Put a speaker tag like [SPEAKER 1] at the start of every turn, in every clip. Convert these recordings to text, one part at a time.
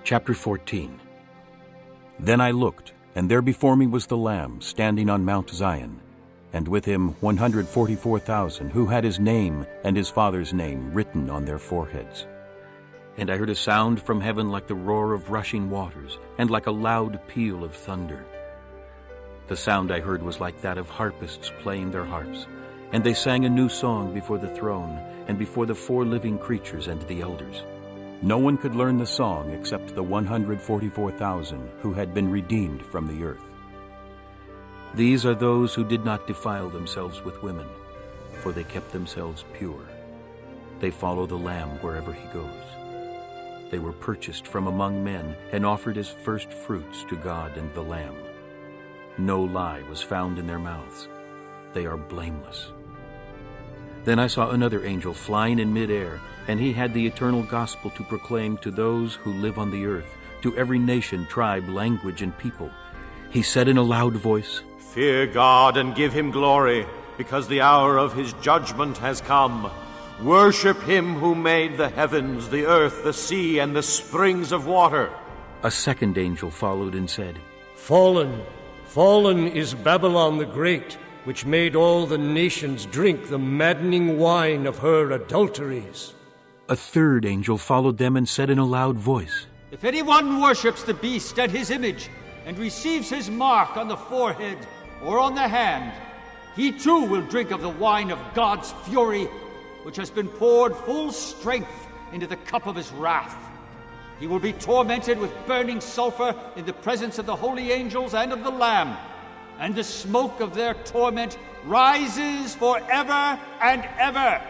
[SPEAKER 1] Chapter 14. Then I looked, and there before me was the Lamb standing on Mount Zion, and with him 144,000 who had his name and his Father's name written on their foreheads. And I heard a sound from heaven like the roar of rushing waters, and like a loud peal of thunder. The sound I heard was like that of harpists playing their harps, and they sang a new song before the throne, and before the 4 living creatures and the elders. No one could learn the song except the 144,000 who had been redeemed from the earth. These are those who did not defile themselves with women, for they kept themselves pure. They follow the Lamb wherever he goes. They were purchased from among men and offered as first fruits to God and the Lamb. No lie was found in their mouths. They are blameless. Then I saw another angel flying in midair, and he had the eternal gospel to proclaim to those who live on the earth, to every nation, tribe, language, and people. He said in a loud voice,
[SPEAKER 2] "Fear God and give him glory, because the hour of his judgment has come. Worship him who made the heavens, the earth, the sea, and the springs of water."
[SPEAKER 1] A second angel followed and said,
[SPEAKER 3] "Fallen, fallen is Babylon the Great, which made all the nations drink the maddening wine of her adulteries."
[SPEAKER 1] A third angel followed them and said in a loud voice,
[SPEAKER 4] "If anyone worships the beast and his image, and receives his mark on the forehead or on the hand, he too will drink of the wine of God's fury, which has been poured full strength into the cup of his wrath. He will be tormented with burning sulfur in the presence of the holy angels and of the Lamb, and the smoke of their torment rises forever and ever.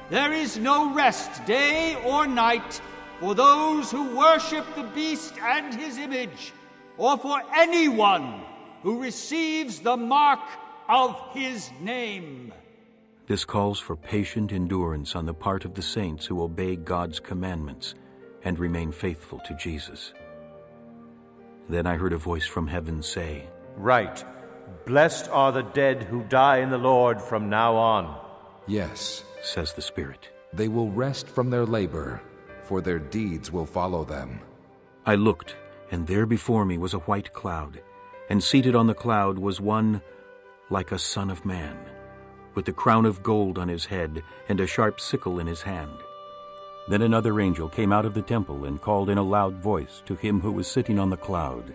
[SPEAKER 4] There is no rest, day or night, for those who worship the beast and his image, or for anyone who receives the mark of his name."
[SPEAKER 1] This calls for patient endurance on the part of the saints who obey God's commandments and remain faithful to Jesus. Then I heard a voice from heaven say,
[SPEAKER 2] "Right. Blessed are the dead who die in the Lord from now on."
[SPEAKER 5] "Yes,"
[SPEAKER 1] says the Spirit,
[SPEAKER 5] "they will rest from their labor, for their deeds will follow them."
[SPEAKER 1] I looked, and there before me was a white cloud, and seated on the cloud was one like a son of man, with a crown of gold on his head and a sharp sickle in his hand. Then another angel came out of the temple and called in a loud voice to him who was sitting on the cloud,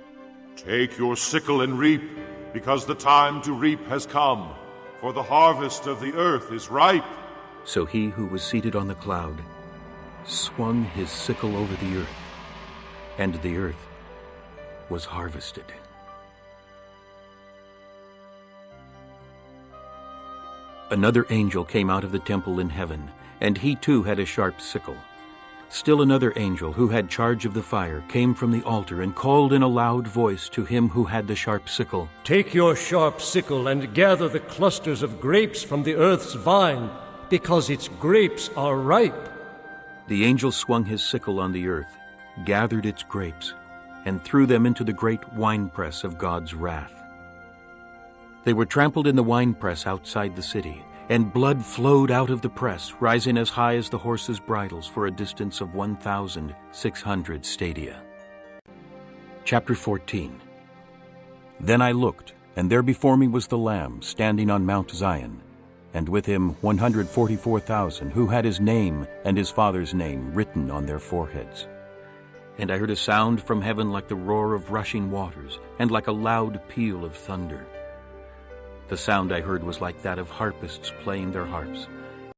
[SPEAKER 6] "Take your sickle and reap, because the time to reap has come, for the harvest of the earth is ripe."
[SPEAKER 1] So he who was seated on the cloud swung his sickle over the earth, and the earth was harvested. Another angel came out of the temple in heaven, and he too had a sharp sickle. Still another angel, who had charge of the fire, came from the altar and called in a loud voice to him who had the sharp sickle,
[SPEAKER 3] "Take your sharp sickle and gather the clusters of grapes from the earth's vine, because its grapes are ripe."
[SPEAKER 1] The angel swung his sickle on the earth, gathered its grapes, and threw them into the great winepress of God's wrath. They were trampled in the winepress outside the city, and blood flowed out of the press, rising as high as the horses' bridles for a distance of 1,600 stadia. Chapter 14. Then I looked, and there before me was the Lamb standing on Mount Zion, and with him 144,000 who had his name and his Father's name written on their foreheads. And I heard a sound from heaven like the roar of rushing waters, and like a loud peal of thunder. The sound I heard was like that of harpists playing their harps,